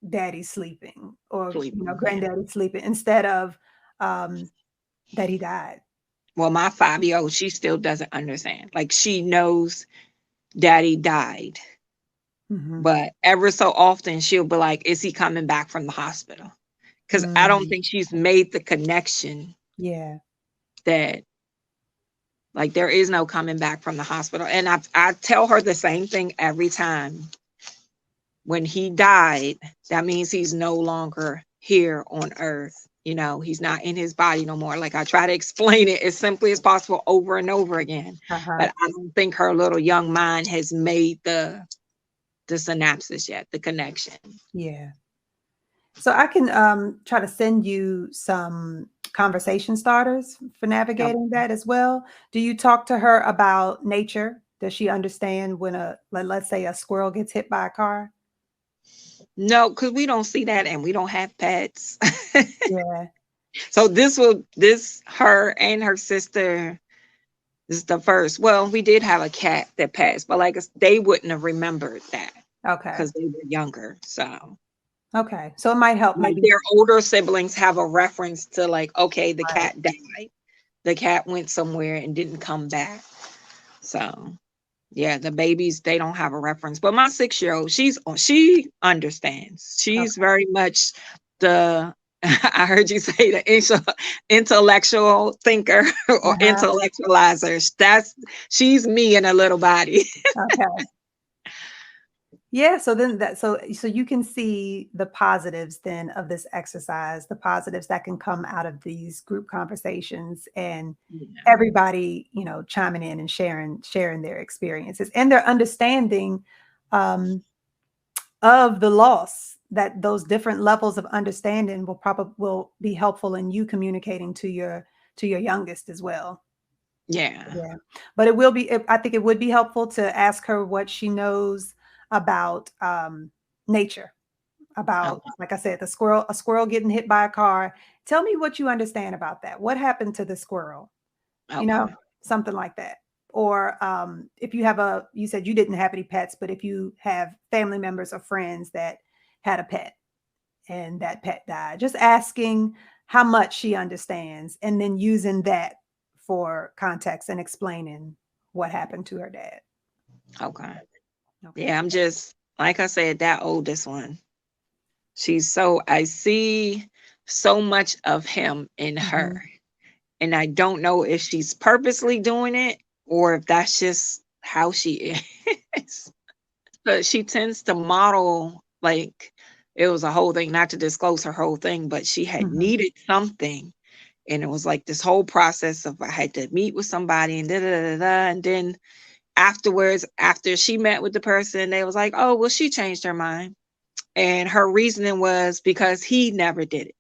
daddy's sleeping, or Sleeping. Yeah. granddaddy's sleeping, instead of um, that he died. Well, my 5-year-old, she still doesn't understand. Like she knows daddy died, Hmm. but ever so often she'll be like, "Is he coming back from the hospital?" Because I don't Mm, think she's made the connection yeah. that like there is no coming back from the hospital. And I tell her the same thing every time. When he died, that means he's no longer here on earth. He's not in his body no more. Like I try to explain it as simply as possible over and over again. Uh-huh. But I don't think her little young mind has made the synapses yet, the connection. Yeah. So I can try to send you some conversation starters for Oh, navigating that as well. Do you talk to her about nature? Does she understand when let's say a squirrel gets hit by a car? no, because we don't see that and we don't have pets. Yeah. So her and her sister. This is the first. Well, we did have a cat that passed, but like they wouldn't have remembered that Okay. because they were younger. So, Okay. So it might help like maybe. their older siblings have a reference to like, okay, the Right. cat died. The cat went somewhere and didn't come back. So, yeah, the babies they don't have a reference. But my 6-year-old, she understands. She's Okay. very much the I heard you say the intellectual thinker or Uh-huh. intellectualizer. She's me in a little body. Okay. Yeah, so then so you can see the positives then of this exercise, the positives that can come out of these group conversations, and Yeah. everybody, chiming in and sharing their experiences and their understanding um, of the loss. That those different levels of understanding will be helpful in you communicating to your youngest as well. Yeah. Yeah, but it will be. I think it would be helpful to ask her what she knows about nature. About, Okay. like I said, a squirrel getting hit by a car. Tell me what you understand about that. What happened to the squirrel? You know, Okay. something like that. Or if you said you didn't have any pets, but if you have family members or friends that had a pet and that pet died, just asking how much she understands, and then using that for context and explaining what happened to her dad. Okay. Okay. Yeah, I'm just like I said, that oldest one. I see so much of him in Hmm. her. And I don't know if she's purposely doing it or if that's just how she is. But she tends to model like it was a whole thing, not to disclose her whole thing, but she had Hmm. needed something. And it was like this whole process of I had to meet with somebody and da da da da. And then afterwards, after she met with the person, they was like, oh, well, she changed her mind. And her reasoning was because he never did it.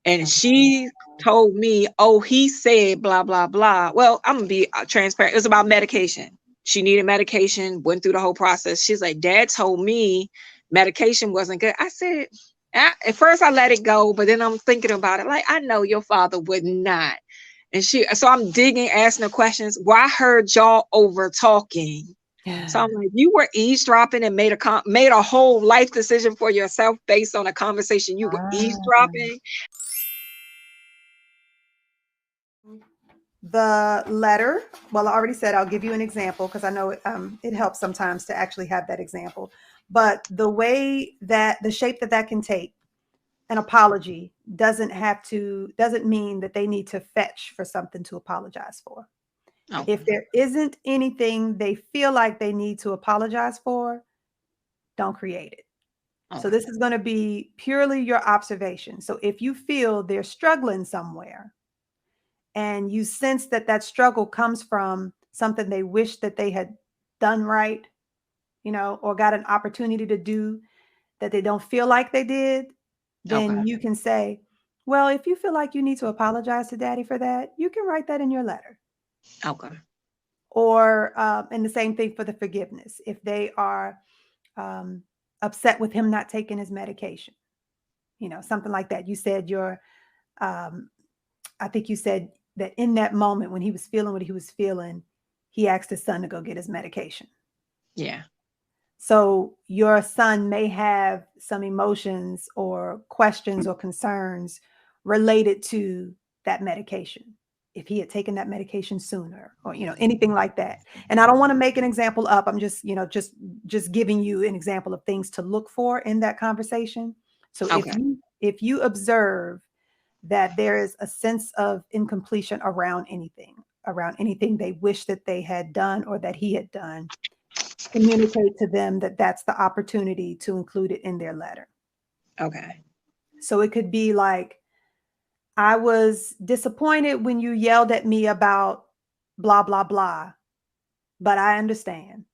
And she told me, "Oh, he said blah blah blah." Well, I'm gonna be transparent. It was about medication. She needed medication. Went through the whole process. She's like, "Dad told me medication wasn't good." I said, at first I let it go, but then I'm thinking about it. Like, I know your father would not. And so I'm digging, asking the questions. Well, I heard y'all over talking. So I'm like, you were eavesdropping and made a whole life decision for yourself based on a conversation you were Ah. eavesdropping. The letter, well, I already said I'll give you an example because I know it helps sometimes to actually have that example. But the way that the shape that can take, an apology doesn't mean that they need to fetch for something to apologize for. If Okay. there isn't anything they feel like they need to apologize for, don't create it. So Okay. this is going to be purely your observation. So if you feel they're struggling somewhere and you sense that that struggle comes from something they wish that they had done right, or got an opportunity to do that they don't feel like they did, then Okay. you can say, well, if you feel like you need to apologize to daddy for that, you can write that in your letter. Okay. Or, and the same thing for the forgiveness. If they are um, upset with him not taking his medication, something like that. You said um, I think you said that in that moment when he was feeling what he was feeling, he asked his son to go get his medication. Yeah. So your son may have some emotions or questions or concerns related to that medication. If he had taken that medication sooner or anything like that. And I don't want to make an example up. I'm just, just giving you an example of things to look for in that conversation. So if Okay. you observe that there is a sense of incompletion around anything they wish that they had done or that he had done, communicate to them that that's the opportunity to include it in their letter. Okay. So it could be like, I was disappointed when you yelled at me about blah, blah, blah, but I understand.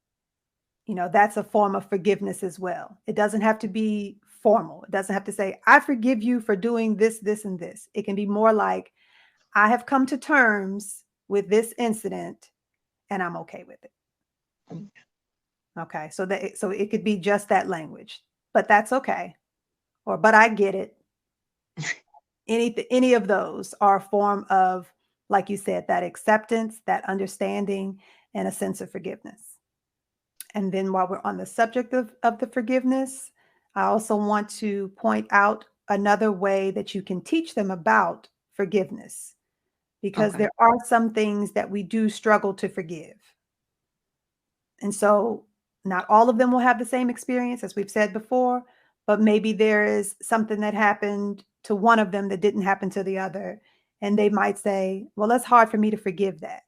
That's a form of forgiveness as well. It doesn't have to be formal. It doesn't have to say, I forgive you for doing this, this, and this. It can be more like, I have come to terms with this incident and I'm okay with it. Okay. So it could be just that language, but that's okay. Or, but I get it. Any of those are a form of, like you said, that acceptance, that understanding, and a sense of forgiveness. And then while we're on the subject of the forgiveness, I also want to point out another way that you can teach them about forgiveness, because Okay. there are some things that we do struggle to forgive. And so not all of them will have the same experience, as we've said before, but maybe there is something that happened to one of them that didn't happen to the other. And they might say, well, that's hard for me to forgive that.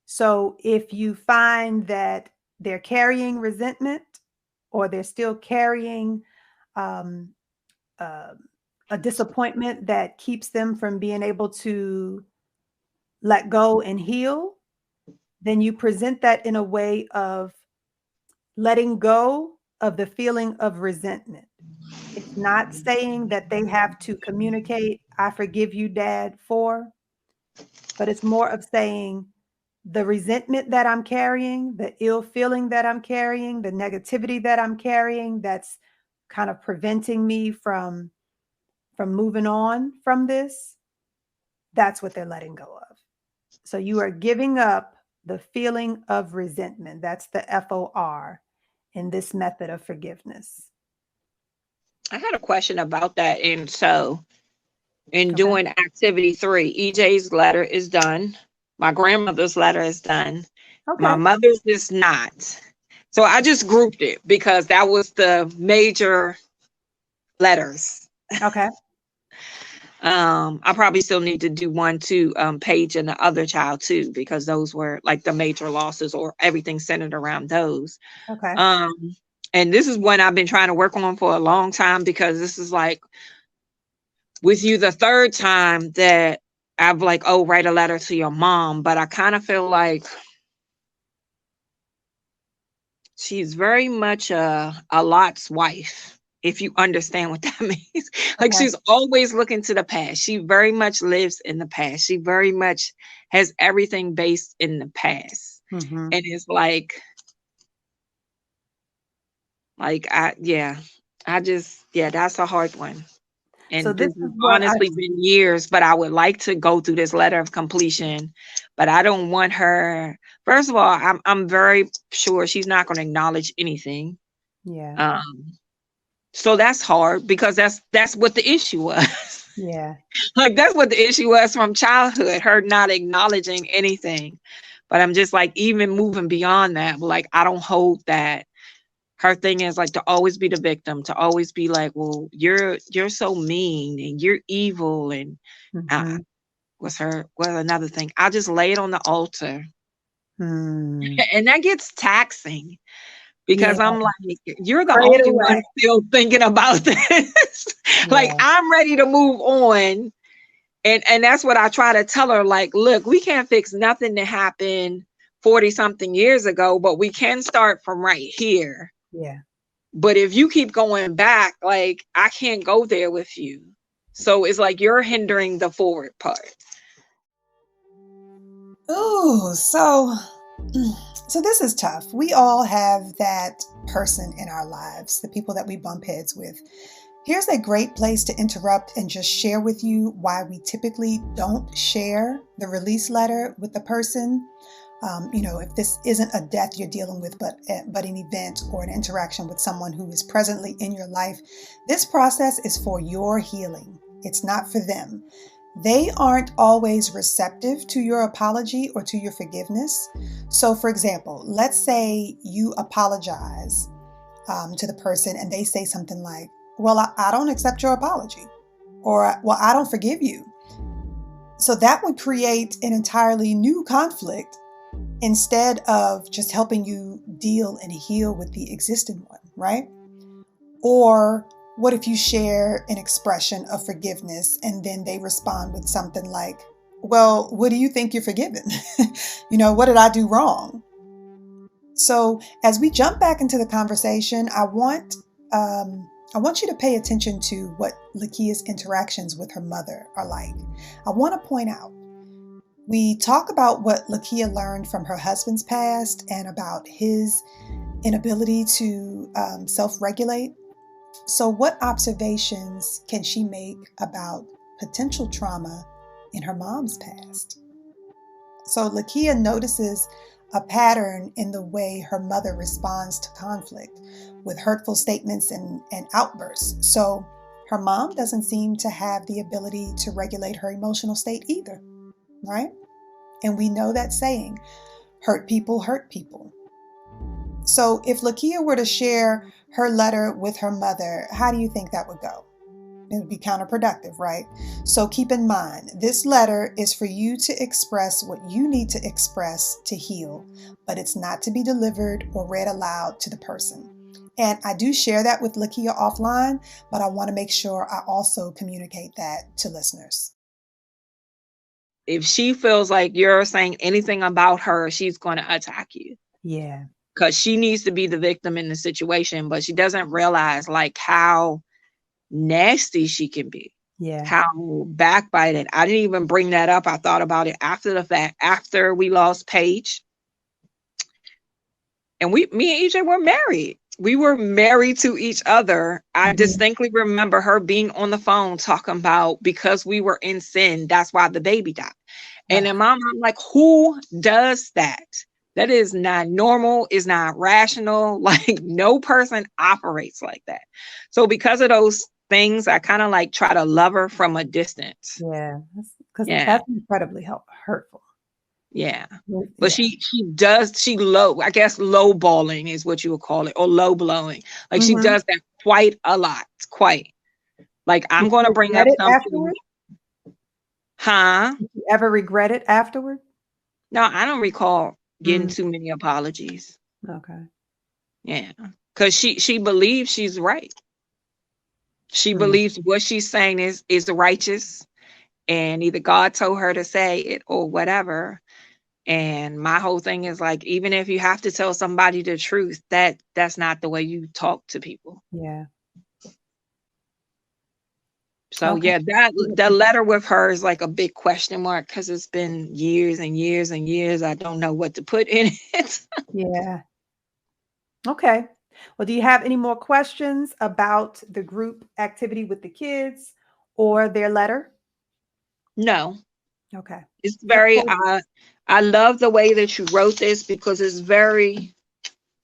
So if you find that they're carrying resentment or they're still carrying um, uh, a disappointment that keeps them from being able to let go and heal, then you present that in a way of letting go of the feeling of resentment. It's not saying that they have to communicate, I forgive you, dad, but it's more of saying the resentment that I'm carrying, the ill feeling that I'm carrying, the negativity that I'm carrying that's kind of preventing me from moving on from this. That's what they're letting go of. So you are giving up the feeling of resentment. That's the FOR in this method of forgiveness. I had a question about that. And so, in Okay. doing activity 3, EJ's letter is done. My grandmother's letter is done. My Okay. mother's is not. So I just grouped it because that was the major letters. Okay. I probably still need to do one to Paige and the other child too, because those were like the major losses or everything centered around those. Okay. Um, and this is one I've been trying to work on for a long time, because this is like with you the third time that I've like, oh, write a letter to your mom. But I kind of feel like she's very much a Lot's wife, if you understand what that means. Like, Okay. she's always looking to the past. She very much lives in the past. She very much has everything based in the past. Hmm. And it's like I yeah, I just yeah, that's a hard one. So And this this is has what I honestly been years, but I would like to go through this letter of completion. But I don't want her. First of all, I'm very sure she's not going to acknowledge anything. yeah, Um, so that's hard because that's what the issue was. yeah, Like that's what the issue was from childhood, her not acknowledging anything. But I'm just like even moving beyond that, like I don't hold that. Her thing is like to always be the victim, to always be like, well, you're so mean and you're evil and uh, mhm, was another thing. I just lay it on the altar. mm, And that gets taxing yeah, because I'm like, you're the pray it only one away. still thinking about this. Like Yeah, I'm ready to move on. And that's what I try to tell her. Like, look, we can't fix nothing that happened 40 something years ago, but we can start from right here. yeah. But if you keep going back, like I can't go there with you. So it's like you're hindering the forward part. Ooh, so this is tough. We all have that person in our lives, the people that we bump heads with. Here's a great place to interrupt and just share with you why we typically don't share the release letter with the person. If this isn't a death you're dealing with, but an event or an interaction with someone who is presently in your life, this process is for your healing. It's not for them. They aren't always receptive to your apology or to your forgiveness. So, for example, let's say you apologize to the person and they say something like, well, I don't accept your apology, or, well, I don't forgive you. So that would create an entirely new conflict instead of just helping you deal and heal with the existing one, right? Or what if you share an expression of forgiveness and then they respond with something like, well, what do you think you're forgiven? What did I do wrong? So as we jump back into the conversation, I want you to pay attention to what LaKeya's interactions with her mother are like. I want to point out we talk about what LaKeya learned from her husband's past and about his inability to self-regulate. So, what observations can she make about potential trauma in her mom's past? So LaKeya notices a pattern in the way her mother responds to conflict with hurtful statements and outbursts. So her mom doesn't seem to have the ability to regulate her emotional state either, right? And we know that saying, hurt people hurt people. So if LaKeya were to share her letter with her mother, how do you think that would go? It would be counterproductive, right? So keep in mind, this letter is for you to express what you need to express to heal, but it's not to be delivered or read aloud to the person. And I do share that with LaKeya offline, but I want to make sure I also communicate that to listeners. If she feels like you're saying anything about her, she's going to attack you Yeah, because she needs to be the victim in the situation, but she doesn't realize like how nasty she can be, yeah, how backbiting. I didn't even bring that up. I thought about it after the fact, after we lost Paige. And me and EJ were married. We were married to each other. I mhm, distinctly remember her being on the phone talking about because we were in sin, that's why the baby died. And in my mind, like, who does that? That is not normal, is not rational. Like, no person operates like that. So, because of those things, I kind of like try to love her from a distance. yeah, because Yeah. that's incredibly hurtful. Yeah. But Yeah. she low, I guess low balling is what you would call it, or low blowing. Like she Mm-hmm. does that quite a lot. Quite. Like Did I'm you gonna bring regret up it something. afterward? Huh? Did you ever regret it afterward? No, I don't recall getting Mm, too many apologies. okay. Yeah. Cause she believes she's right. She Mm, believes what she's saying is righteous. And either God told her to say it or whatever. And my whole thing is like, even if you have to tell somebody the truth, that's not the way you talk to people. yeah. So Okay. yeah, that letter with her is like a big question mark because it's been years and years and years. I don't know what to put in it. Yeah. Okay. Well, do you have any more questions about the group activity with the kids? or their letter? No, Okay. it's Just very, pull. I love the way that you wrote this because it's very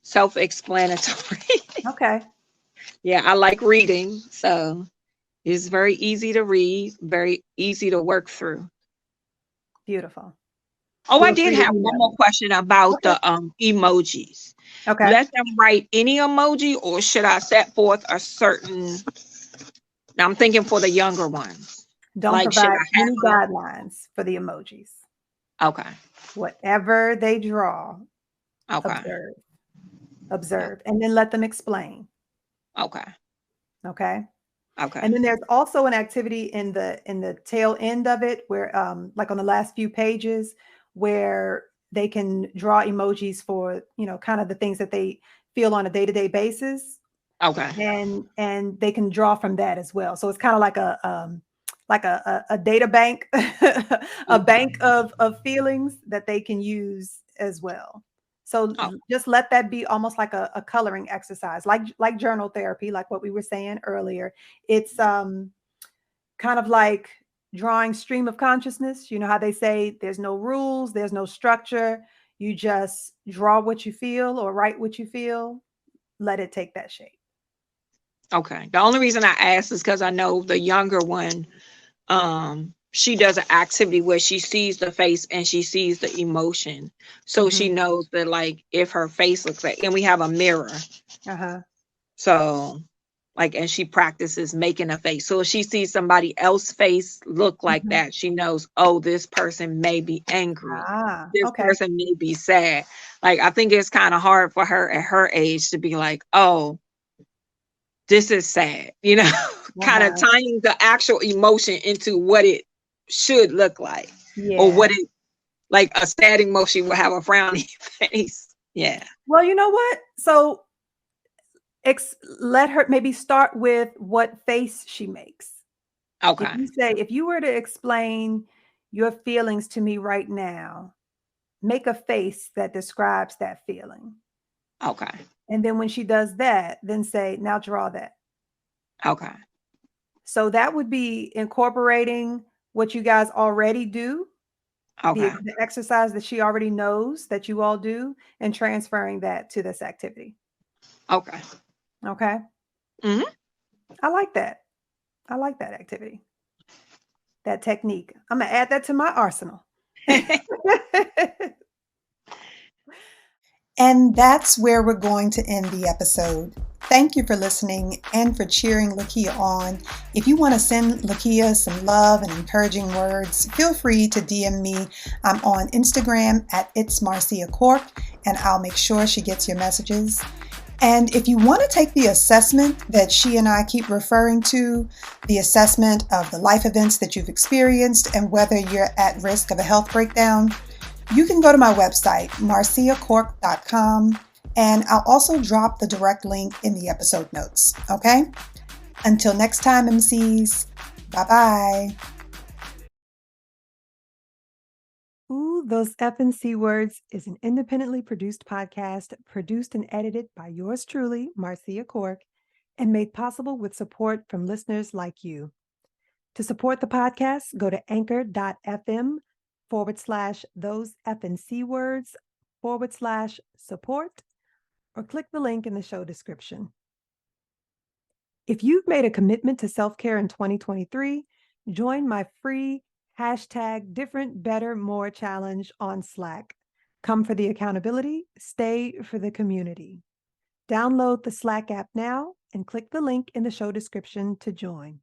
self-explanatory. Okay. Yeah, I like reading, so it's very easy to read, very easy to work through. Beautiful. Oh, I Feel did free to have one email more me. question about Okay. the emojis. Okay. Let them write any emoji, or should I set forth a certain? Now I'm thinking for the younger ones. Don't Like, should provide I any have guidelines for the emojis. a? Okay, Whatever they draw, okay, observe, oh, observe, and then let them explain. okay, Okay. okay, And then there's also an activity in the tail end of it where like on the last few pages where they can draw emojis for, kind of the things that they feel on a day-to-day basis, okay, and they can draw from that as well. So it's kind of like a data bank, a bank okay, of feelings that they can use as well. So oh, just let that be almost like a coloring exercise, like journal therapy, like what we were saying earlier. It's kind of like drawing stream of consciousness. You know how they say there's no rules, there's no structure. You just draw what you feel or write what you feel. Let it take that shape. okay. The only reason I asked is because I know the younger one, she does an activity where she sees the face and she sees the emotion, so she Hmm. knows that, like, if her face looks like, and we have a mirror, Uh-huh. so, like, and she practices making a face, so if she sees somebody else's face look like Hmm. that, she knows, oh, this person may be angry, Ah, this okay. person may be sad. Like, I think it's kind of hard for her at her age to be like, oh, this is sad, kind of Uh-huh. tying the actual emotion into what it should look like, or Yeah. what it, like a sad emotion will have a frowny face. Yeah. Well, you know what? So let her maybe start with what face she makes. Okay. If you were to explain your feelings to me right now, make a face that describes that feeling. Okay. And then when she does that, then say, now draw that. Okay. So that would be incorporating what you guys already do, Okay. the exercise that she already knows that you all do, and transferring that to this activity. Okay. Okay. Hmm. I like that. I like that activity, that technique. I'm going to add that to my arsenal. And that's where we're going to end the episode. Thank you for listening and for cheering LaKeya on. If you want to send LaKeya some love and encouraging words, feel free to DM me. I'm on Instagram at It's Marcia Cork, and I'll make sure she gets your messages. And if you want to take the assessment that she and I keep referring to, the assessment of the life events that you've experienced and whether you're at risk of a health breakdown, you can go to my website, marciacork.com, and I'll also drop the direct link in the episode notes. Okay? Until next time, MCs, bye-bye. Ooh, Those FNC Words is an independently produced podcast produced and edited by yours truly, Marcia Cork, and made possible with support from listeners like you. To support the podcast, go to anchor.fm/those FNC words /support, or click the link in the show description. If you've made a commitment to self care in 2023, join my free #Different Better More challenge on Slack. Come for the accountability, stay for the community. Download the Slack app now and click the link in the show description to join.